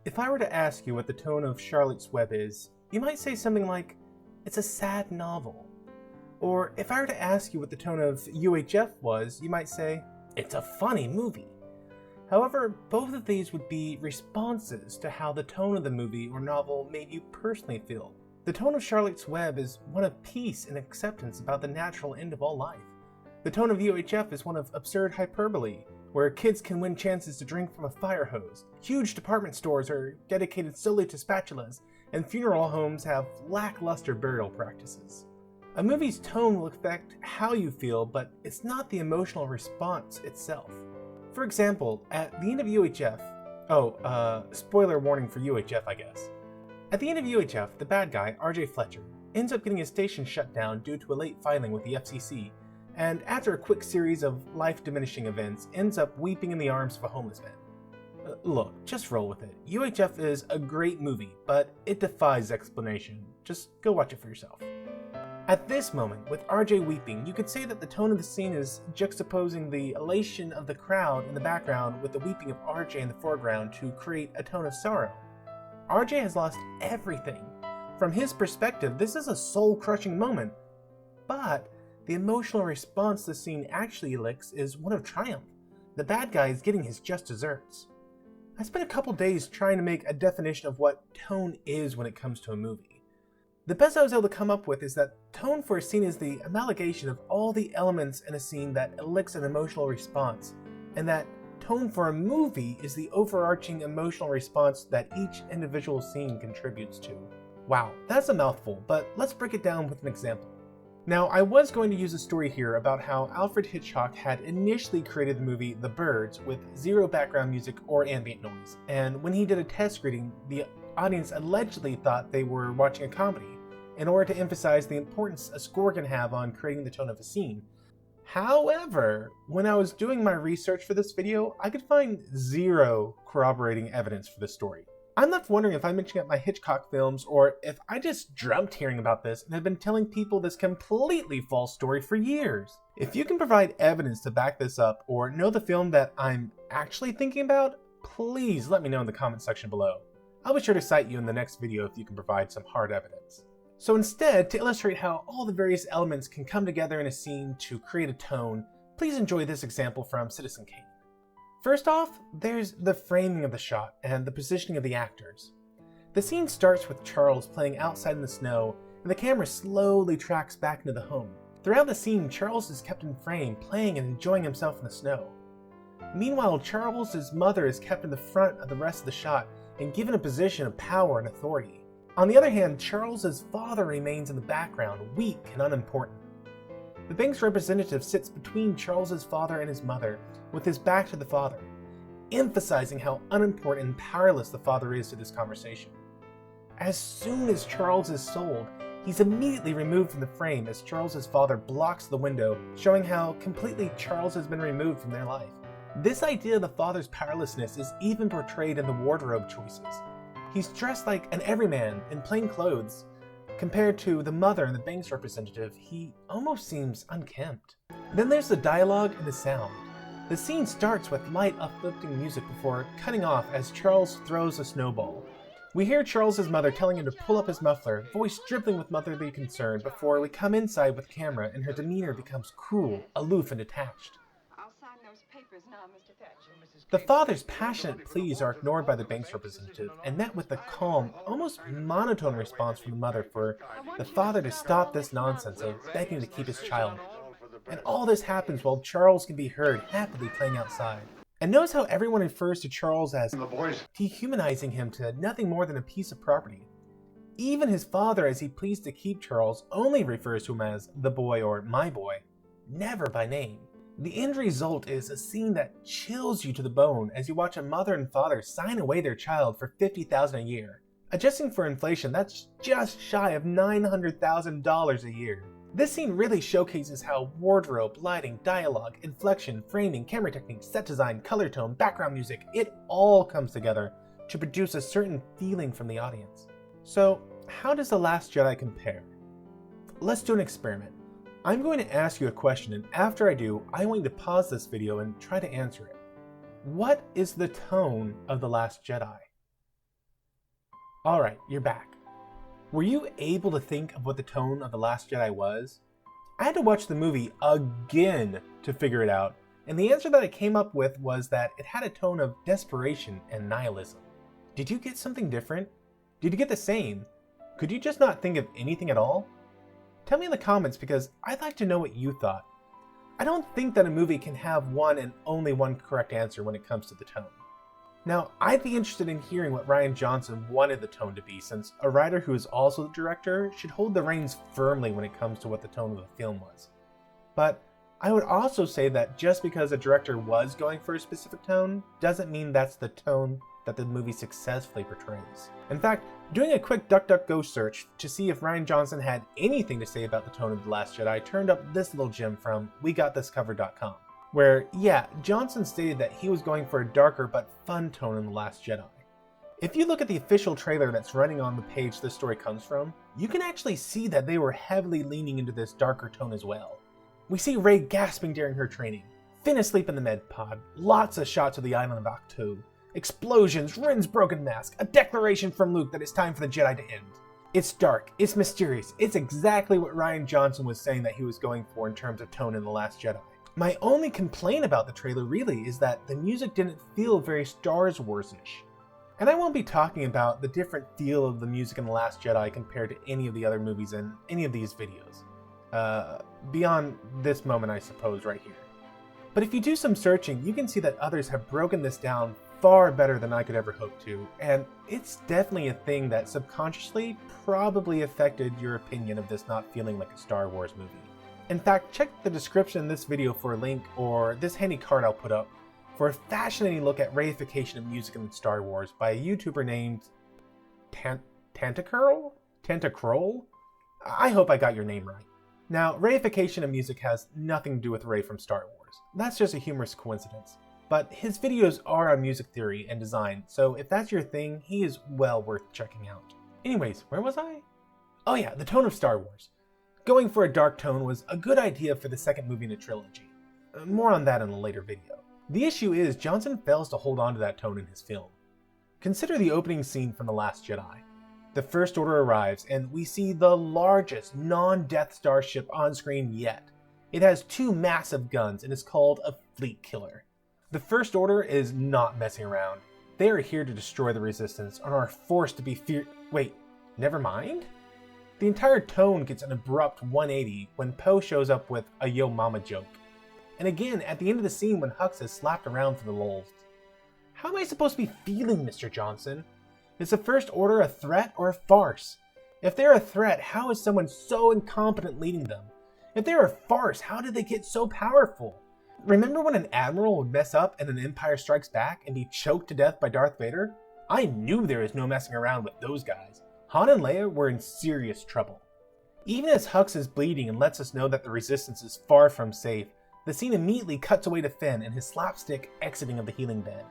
If I were to ask you what the tone of Charlotte's Web is, you might say something like, it's a sad novel. Or if I were to ask you what the tone of UHF was, you might say, it's a funny movie. However, both of these would be responses to how the tone of the movie or novel made you personally feel. The tone of Charlotte's Web is one of peace and acceptance about the natural end of all life. The tone of UHF is one of absurd hyperbole, where kids can win chances to drink from a fire hose. Huge department stores are dedicated solely to spatulas, and funeral homes have lackluster burial practices. A movie's tone will affect how you feel, but it's not the emotional response itself. For example, at the end of UHF, spoiler warning for UHF, I guess. At the end of UHF, the bad guy, RJ Fletcher, ends up getting his station shut down due to a late filing with the FCC, and after a quick series of life-diminishing events, ends up weeping in the arms of a homeless man. Look, just roll with it. UHF is a great movie, but it defies explanation. Just go watch it for yourself. At this moment, with RJ weeping, you could say that the tone of the scene is juxtaposing the elation of the crowd in the background with the weeping of RJ in the foreground to create a tone of sorrow. RJ has lost everything. From his perspective, this is a soul-crushing moment, but the emotional response the scene actually elicits is one of triumph. The bad guy is getting his just desserts. I spent a couple days trying to make a definition of what tone is when it comes to a movie. The best I was able to come up with is that tone for a scene is the amalgamation of all the elements in a scene that elicits an emotional response, and that tone for a movie is the overarching emotional response that each individual scene contributes to. Wow, that's a mouthful, but let's break it down with an example. Now, I was going to use a story here about how Alfred Hitchcock had initially created the movie The Birds with zero background music or ambient noise, and when he did a test reading, the audience allegedly thought they were watching a comedy, in order to emphasize the importance a score can have on creating the tone of a scene. However, when I was doing my research for this video, I could find zero corroborating evidence for this story. I'm left wondering if I'm mixing up my Hitchcock films or if I just dreamt hearing about this and have been telling people this completely false story for years. If you can provide evidence to back this up or know the film that I'm actually thinking about, please let me know in the comment section below. I'll be sure to cite you in the next video if you can provide some hard evidence. So instead, to illustrate how all the various elements can come together in a scene to create a tone, please enjoy this example from Citizen Kane. First off, there's the framing of the shot and the positioning of the actors. The scene starts with Charles playing outside in the snow, and the camera slowly tracks back into the home. Throughout the scene, Charles is kept in frame, playing and enjoying himself in the snow. Meanwhile, Charles' mother is kept in the front of the rest of the shot and given a position of power and authority. On the other hand, Charles' father remains in the background, weak and unimportant. The bank's representative sits between Charles' father and his mother, with his back to the father, emphasizing how unimportant and powerless the father is to this conversation. As soon as Charles is sold, he's immediately removed from the frame as Charles' father blocks the window, showing how completely Charles has been removed from their life. This idea of the father's powerlessness is even portrayed in the wardrobe choices. He's dressed like an everyman in plain clothes. Compared to the mother and the bank's representative, he almost seems unkempt. Then there's the dialogue and the sound. The scene starts with light, uplifting music before cutting off as Charles throws a snowball. We hear Charles' mother telling him to pull up his muffler, voice dripping with motherly concern, before we come inside with the camera and her demeanor becomes cool, aloof, and detached. Now, Mr. Thatcher. The father's passionate pleas are ignored by the bank's representative and met with the calm, almost monotone response from the mother for the father to stop this nonsense of begging to keep his child. And all this happens while Charles can be heard happily playing outside. And notice how everyone refers to Charles as dehumanizing him to nothing more than a piece of property. Even his father, as he pleads to keep Charles, only refers to him as the boy or my boy, never by name. The end result is a scene that chills you to the bone as you watch a mother and father sign away their child for $50,000 a year. Adjusting for inflation, that's just shy of $900,000 a year. This scene really showcases how wardrobe, lighting, dialogue, inflection, framing, camera technique, set design, color tone, background music, it all comes together to produce a certain feeling from the audience. So, how does The Last Jedi compare? Let's do an experiment. I'm going to ask you a question, and after I do, I want you to pause this video and try to answer it. What is the tone of The Last Jedi? Alright, you're back. Were you able to think of what the tone of The Last Jedi was? I had to watch the movie again to figure it out, and the answer that I came up with was that it had a tone of desperation and nihilism. Did you get something different? Did you get the same? Could you just not think of anything at all? Tell me in the comments because I'd like to know what you thought. I don't think that a movie can have one and only one correct answer when it comes to the tone. Now, I'd be interested in hearing what Rian Johnson wanted the tone to be, since a writer who is also the director should hold the reins firmly when it comes to what the tone of the film was. But I would also say that just because a director was going for a specific tone doesn't mean that's the tone that the movie successfully portrays. In fact, doing a quick DuckDuckGo search to see if Rian Johnson had anything to say about the tone of The Last Jedi turned up this little gem from WeGotThisCovered.com, where, yeah, Johnson stated that he was going for a darker but fun tone in The Last Jedi. If you look at the official trailer that's running on the page this story comes from, you can actually see that they were heavily leaning into this darker tone as well. We see Rey gasping during her training, Finn asleep in the med pod, lots of shots of the island of Ahch-To, explosions, Rin's broken mask, a declaration from Luke that it's time for the Jedi to end. It's dark, it's mysterious, it's exactly what Rian Johnson was saying that he was going for in terms of tone in The Last Jedi. My only complaint about the trailer really is that the music didn't feel very Star Wars-ish. And I won't be talking about the different feel of the music in The Last Jedi compared to any of the other movies in any of these videos. Beyond this moment, I suppose, right here. But if you do some searching, you can see that others have broken this down far better than I could ever hope to, and it's definitely a thing that subconsciously probably affected your opinion of this not feeling like a Star Wars movie. In fact, check the description in this video for a link, or this handy card I'll put up, for a fascinating look at reification of music in Star Wars by a YouTuber named Tentacurl? I hope I got your name right. Now, reification of music has nothing to do with Rey from Star Wars. That's just a humorous coincidence. But his videos are on music theory and design, so if that's your thing, he is well worth checking out. Anyways, where was I? Oh yeah, the tone of Star Wars. Going for a dark tone was a good idea for the second movie in the trilogy. More on that in a later video. The issue is Johnson fails to hold on to that tone in his film. Consider the opening scene from The Last Jedi. The First Order arrives, and we see the largest non-Death Star ship on screen yet. It has 2 massive guns and is called a fleet killer. The First Order is not messing around. They are here to destroy the Resistance and are forced to be Wait, never mind? The entire tone gets an abrupt 180 when Poe shows up with a Yo Mama joke. And again at the end of the scene when Hux is slapped around for the lulz. How am I supposed to be feeling, Mr. Johnson? Is the First Order a threat or a farce? If they're a threat, how is someone so incompetent leading them? If they're a farce, how did they get so powerful? Remember when an admiral would mess up in an Empire Strikes Back and be choked to death by Darth Vader? I knew there was no messing around with those guys. Han and Leia were in serious trouble. Even as Hux is bleeding and lets us know that the Resistance is far from safe, the scene immediately cuts away to Finn and his slapstick exiting of the healing bed.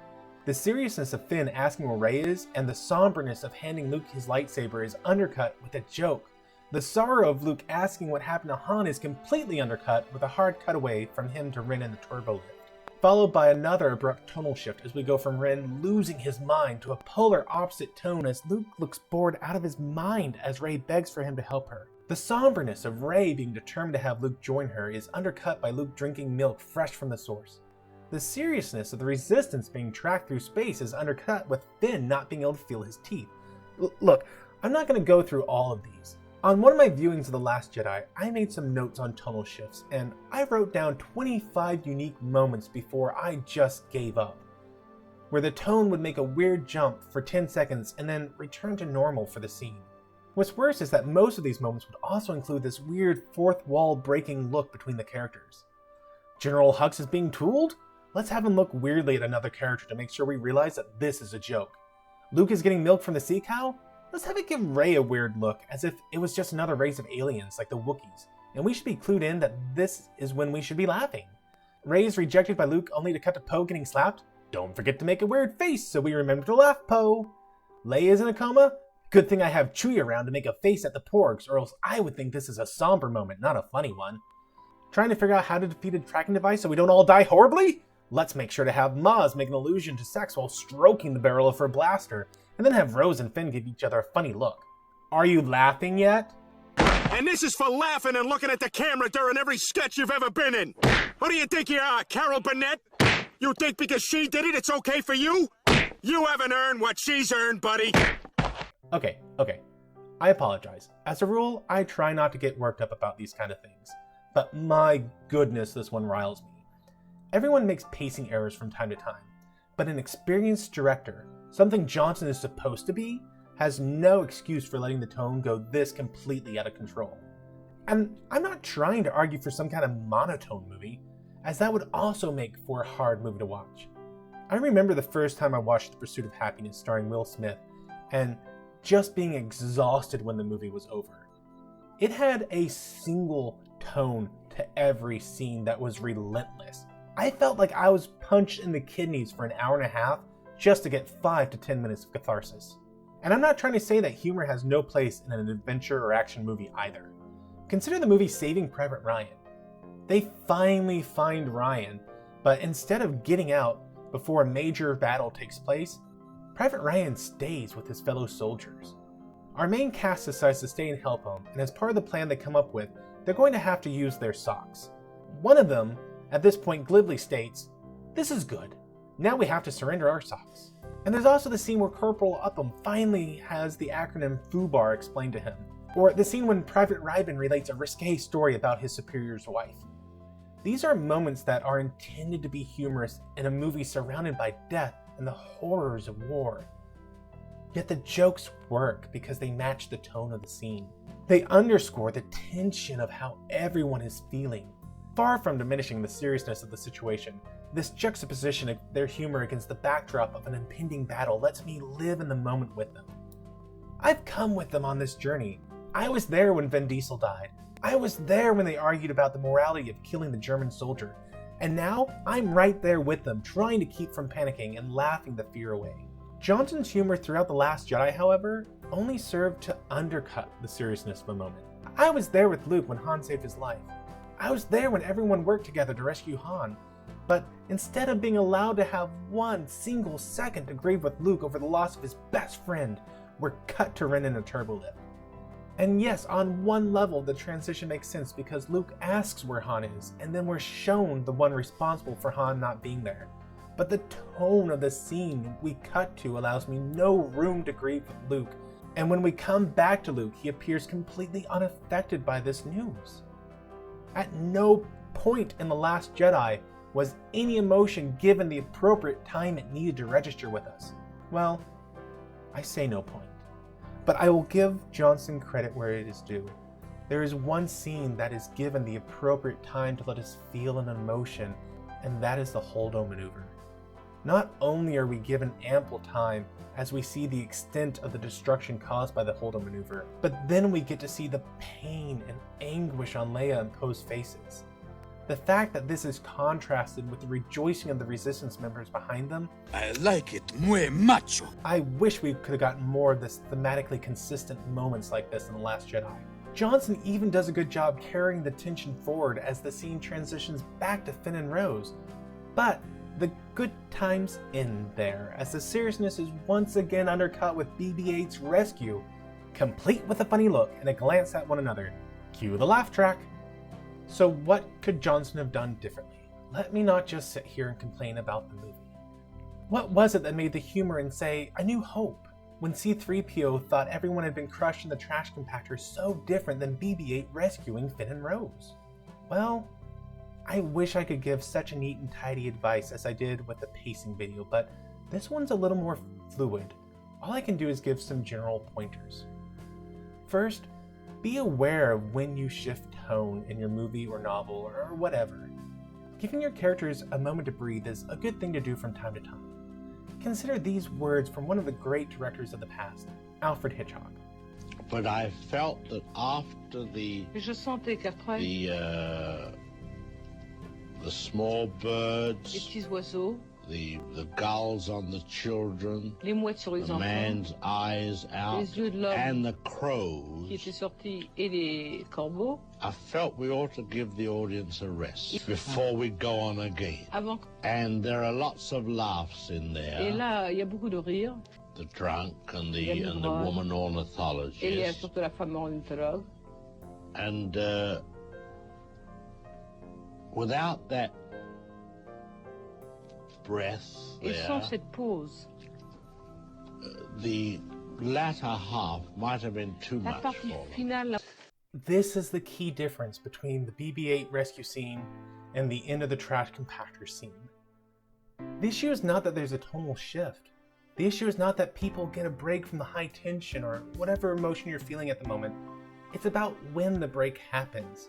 The seriousness of Finn asking where Rey is and the somberness of handing Luke his lightsaber is undercut with a joke. The sorrow of Luke asking what happened to Han is completely undercut with a hard cutaway from him to Rin in the turbo lift, followed by another abrupt tonal shift as we go from Rin losing his mind to a polar opposite tone as Luke looks bored out of his mind as Rey begs for him to help her. The somberness of Rey being determined to have Luke join her is undercut by Luke drinking milk fresh from the source. The seriousness of the Resistance being tracked through space is undercut with Finn not being able to feel his teeth. Look, I'm not going to go through all of these. On one of my viewings of The Last Jedi, I made some notes on tonal shifts, and I wrote down 25 unique moments before I just gave up, where the tone would make a weird jump for 10 seconds and then return to normal for the scene. What's worse is that most of these moments would also include this weird fourth wall breaking look between the characters. General Hux is being tooled? Let's have him look weirdly at another character to make sure we realize that this is a joke. Luke is getting milk from the sea cow? Let's have it give Rey a weird look, as if it was just another race of aliens like the Wookiees, and we should be clued in that this is when we should be laughing. Rey is rejected by Luke only to cut to Poe getting slapped? Don't forget to make a weird face so we remember to laugh, Poe. Leia is in a coma? Good thing I have Chewie around to make a face at the porgs, or else I would think this is a somber moment, not a funny one. Trying to figure out how to defeat a tracking device so we don't all die horribly? Let's make sure to have Maz make an allusion to sex while stroking the barrel of her blaster, and then have Rose and Finn give each other a funny look. Are you laughing yet? And this is for laughing and looking at the camera during every sketch you've ever been in. Who do you think you are, Carol Burnett? You think because she did it, it's okay for you? You haven't earned what she's earned, buddy. Okay. I apologize. As a rule, I try not to get worked up about these kind of things. But my goodness, this one riles me. Everyone makes pacing errors from time to time, but an experienced director, something Johnson is supposed to be, has no excuse for letting the tone go this completely out of control. And I'm not trying to argue for some kind of monotone movie, as that would also make for a hard movie to watch. I remember the first time I watched The Pursuit of Happiness starring Will Smith, and just being exhausted when the movie was over. It had a single tone to every scene that was relentless. I felt like I was punched in the kidneys for an hour and a half just to get 5 to 10 minutes of catharsis. And I'm not trying to say that humor has no place in an adventure or action movie either. Consider the movie Saving Private Ryan. They finally find Ryan, but instead of getting out before a major battle takes place, Private Ryan stays with his fellow soldiers. Our main cast decides to stay and help him, and as part of the plan they come up with, they're going to have to use their socks. One of them, at this point, glibly states, "This is good. Now we have to surrender our socks." And there's also the scene where Corporal Upham finally has the acronym FUBAR explained to him, or the scene when Private Ryan relates a risque story about his superior's wife. These are moments that are intended to be humorous in a movie surrounded by death and the horrors of war. Yet the jokes work because they match the tone of the scene. They underscore the tension of how everyone is feeling. Far from diminishing the seriousness of the situation, this juxtaposition of their humor against the backdrop of an impending battle lets me live in the moment with them. I've come with them on this journey. I was there when Vin Diesel died. I was there when they argued about the morality of killing the German soldier. And now, I'm right there with them, trying to keep from panicking and laughing the fear away. Johnson's humor throughout The Last Jedi, however, only served to undercut the seriousness of the moment. I was there with Luke when Han saved his life. I was there when everyone worked together to rescue Han. But instead of being allowed to have one single second to grieve with Luke over the loss of his best friend, we're cut to Ren in a turbolip. And yes, on one level, the transition makes sense because Luke asks where Han is, and then we're shown the one responsible for Han not being there. But the tone of the scene we cut to allows me no room to grieve with Luke, and when we come back to Luke, he appears completely unaffected by this news. At no point in The Last Jedi was any emotion given the appropriate time it needed to register with us. Well, I say no point. But I will give Johnson credit where it is due. There is one scene that is given the appropriate time to let us feel an emotion, and that is the Holdo maneuver. Not only are we given ample time as we see the extent of the destruction caused by the Holdo maneuver, but then we get to see the pain and anguish on Leia and Poe's faces. The fact that this is contrasted with the rejoicing of the Resistance members behind them. I like it muy macho. I wish we could have gotten more of this thematically consistent moments like this in The Last Jedi. Johnson even does a good job carrying the tension forward as the scene transitions back to Finn and Rose. But the good times end there, as the seriousness is once again undercut with BB-8's rescue, complete with a funny look and a glance at one another. Cue the laugh track. So what could Johnson have done differently? Let me not just sit here and complain about the movie. What was it that made the humor in, say, A New Hope, when C-3PO thought everyone had been crushed in the trash compactor, so different than BB-8 rescuing Finn and Rose? Well, I wish I could give such a neat and tidy advice as I did with the pacing video, but this one's a little more fluid. All I can do is give some general pointers. First, be aware of when you shift tone in your movie or novel or whatever. Giving your characters a moment to breathe is a good thing to do from time to time. Consider these words from one of the great directors of the past, Alfred Hitchcock. But I felt that after the small birds, les petits oiseaux, the gulls on the children, les mouettes sur les the enfants, man's eyes out, les yeux de l'homme and the qui crows, étaient sortis et les corbeaux, I felt we ought to give the audience a rest before we go on again. avant. And there are lots of laughs in Et there. là, il y a beaucoup de rires. the drunk and the Il y a le drogue. woman Et il y a ornithologist. surtout la femme ornithologue. And without that breath Et there, sans cette pause, the latter half might have been too la much partie for them. finale, This is the key difference between the BB-8 rescue scene and the end of the trash compactor scene. The issue is not that there's a tonal shift. The issue is not that people get a break from the high tension or whatever emotion you're feeling at the moment. It's about when the break happens.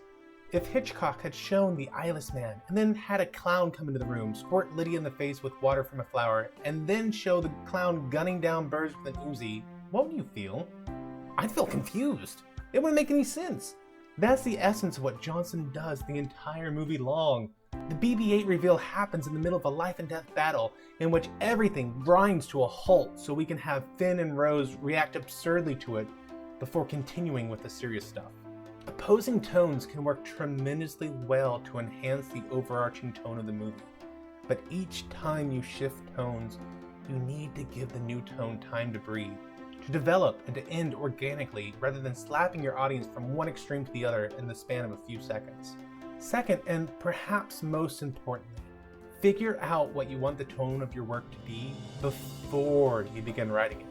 If Hitchcock had shown the eyeless man and then had a clown come into the room, squirt Lydia in the face with water from a flower, and then show the clown gunning down birds with an Uzi, what would you feel? I'd feel confused. It wouldn't make any sense. That's the essence of what Johnson does the entire movie long. The BB-8 reveal happens in the middle of a life and death battle in which everything grinds to a halt so we can have Finn and Rose react absurdly to it before continuing with the serious stuff. Opposing tones can work tremendously well to enhance the overarching tone of the movie, but each time you shift tones, you need to give the new tone time to breathe, to develop and to end organically rather than slapping your audience from one extreme to the other in the span of a few seconds. Second, and perhaps most importantly, figure out what you want the tone of your work to be before you begin writing it.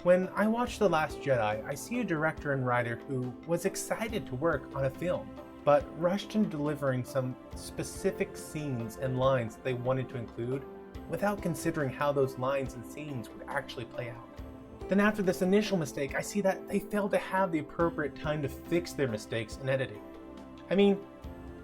When I watch The Last Jedi, I see a director and writer who was excited to work on a film, but rushed into delivering some specific scenes and lines that they wanted to include without considering how those lines and scenes would actually play out. Then after this initial mistake, I see that they failed to have the appropriate time to fix their mistakes in editing. I mean,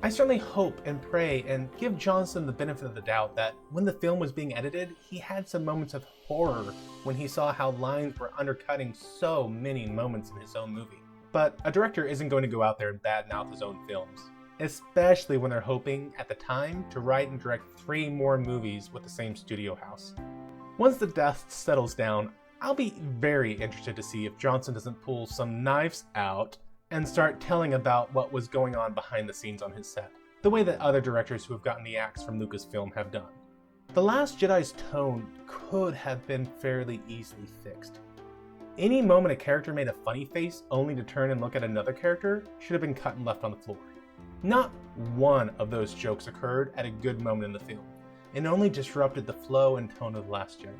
I certainly hope and pray and give Johnson the benefit of the doubt that when the film was being edited, he had some moments of horror when he saw how lines were undercutting so many moments in his own movie. But a director isn't going to go out there and badmouth his own films, especially when they're hoping, at the time, to write and direct 3 more movies with the same studio house. Once the dust settles down, I'll be very interested to see if Johnson doesn't pull some knives out and start telling about what was going on behind the scenes on his set, the way that other directors who have gotten the axe from Lucasfilm have done. The Last Jedi's tone could have been fairly easily fixed. Any moment a character made a funny face only to turn and look at another character should have been cut and left on the floor. Not one of those jokes occurred at a good moment in the film, and only disrupted the flow and tone of The Last Jedi.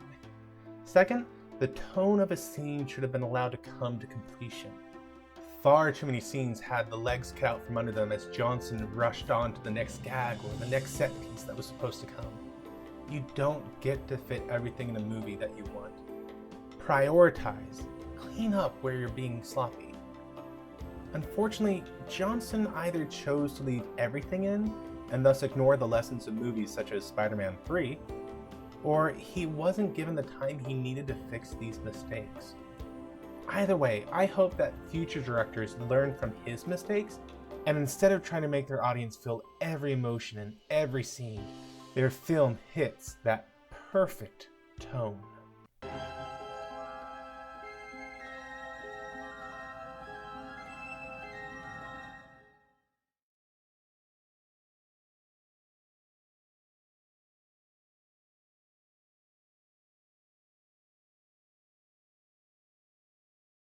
Second, the tone of a scene should have been allowed to come to completion. Far too many scenes had the legs cut out from under them as Johnson rushed on to the next gag or the next set piece that was supposed to come. You don't get to fit everything in a movie that you want. Prioritize. Clean up where you're being sloppy. Unfortunately, Johnson either chose to leave everything in and thus ignore the lessons of movies such as Spider-Man 3, or he wasn't given the time he needed to fix these mistakes. Either way, I hope that future directors learn from his mistakes, and instead of trying to make their audience feel every emotion in every scene, their film hits that perfect tone.